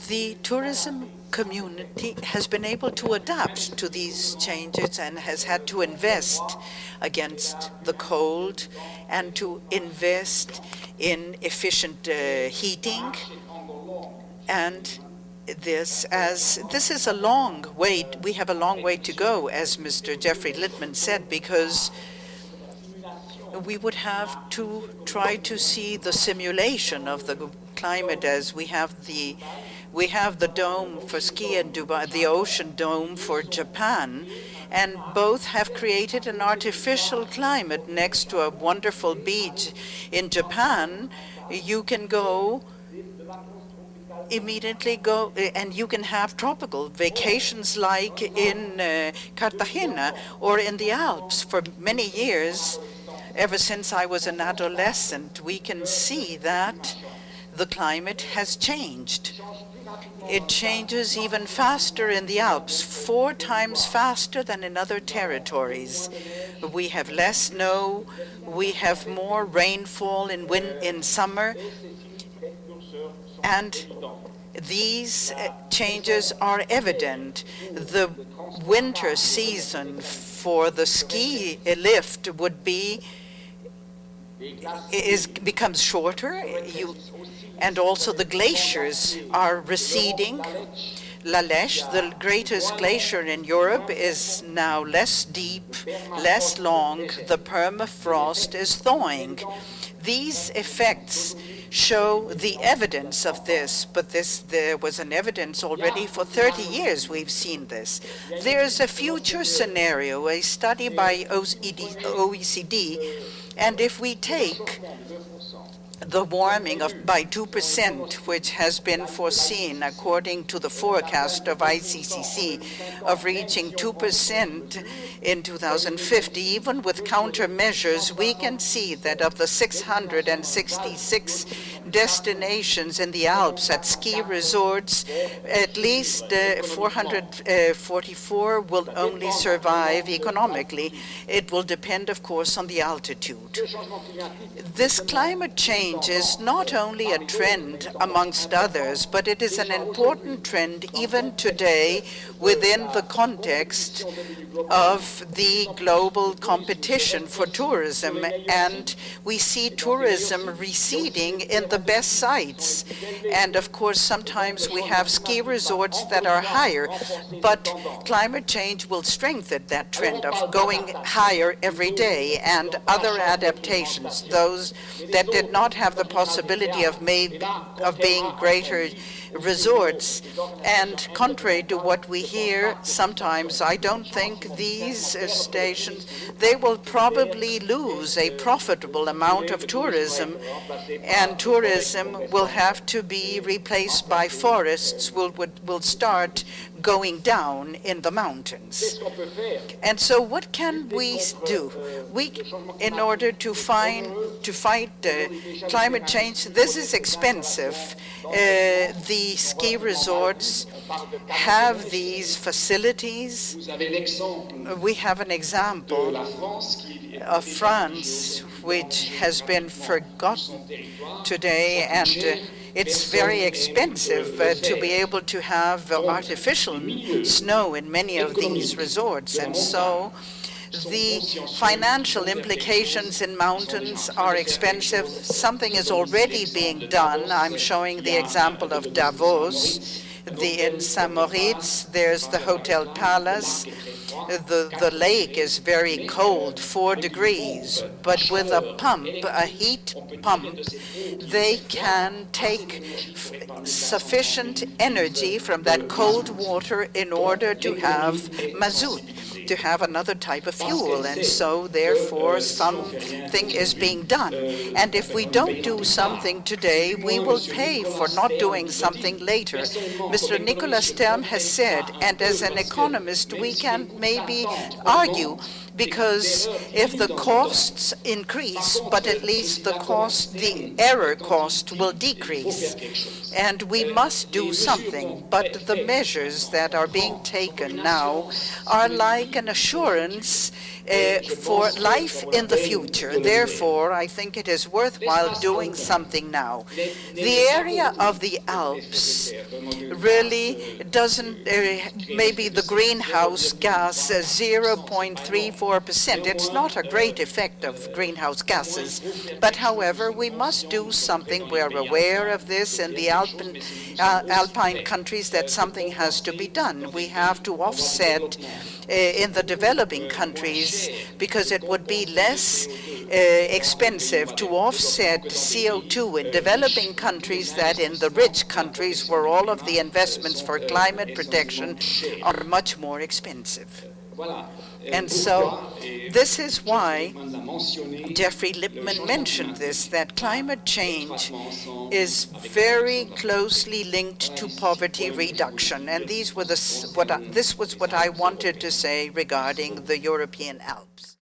The tourism community has been able to adapt to these changes and has had to invest against the cold and to invest in efficient heating. And this is a long way, we have a long way to go, as Mr. Jeffrey Littman said, because we would have to try to see the simulation of the climate as we have the dome for ski in Dubai, the ocean dome for Japan, and both have created an artificial climate next to a wonderful beach. In Japan, you can immediately go and you can have tropical vacations like in Cartagena or in the Alps. For many years, ever since I was an adolescent, we can see that the climate has changed. It changes even faster in the Alps, 4 times faster than in other territories. We have less snow, we have more rainfall in summer, and these changes are evident. The winter season for the ski lift becomes shorter, and also the glaciers are receding. La Lèche, the greatest glacier in Europe, is now less deep, less long. The permafrost is thawing. These effects show the evidence of this, but there was an evidence already for 30 years we've seen this. There's a future scenario, a study by OECD, and if we take the warming by 2%, which has been foreseen according to the forecast of ICCC of reaching 2% in 2050, even with countermeasures, we can see that of the 666 destinations in the Alps at ski resorts, at least 444 will only survive economically. It will depend, of course, on the altitude. This climate change is not only a trend amongst others, but it is an important trend even today within the context of the global competition for tourism. And we see tourism receding in the best sites. And of course, sometimes we have ski resorts that are higher, but climate change will strengthen that trend of going higher every day. And other adaptations, those that did not have the possibility of being greater resorts. And contrary to what we hear sometimes, I don't think these stations, they will probably lose a profitable amount of tourism, and tourism will have to be replaced by forests, will start going down in the mountains. And so what can we do? In order to fight climate change, this is expensive. The ski resorts have these facilities. We have an example of France, which has been forgotten today, and it's very expensive to be able to have artificial snow in many of these resorts. And so the financial implications in mountains are expensive. Something is already being done. I'm showing the example of Davos. In St. Moritz, there's the Hotel Palace. The lake is very cold, 4 degrees, but with a pump, a heat pump, they can take sufficient energy from that cold water in order to have mazout, to have another type of fuel. And so therefore something is being done. And if we don't do something today, we will pay for not doing something later. Mr. Nicolas Stern has said, and as an economist we can maybe argue, because if the costs increase, but at least the error cost will decrease. And we must do something, but the measures that are being taken now are like an assurance for life in the future. Therefore, I think it is worthwhile doing something now. The area of the Alps really doesn't, maybe the greenhouse gas 0.34%. It's not a great effect of greenhouse gases. But however, we must do something. We're aware of this in the Alpine countries that something has to be done. We have to offset in the developing countries, because it would be less expensive to offset CO2 in developing countries than in the rich countries, where all of the investments for climate protection are much more expensive. And so this is why Jeffrey Lippman mentioned this, that climate change is very closely linked to poverty reduction. And this was what I wanted to say regarding the European Alps.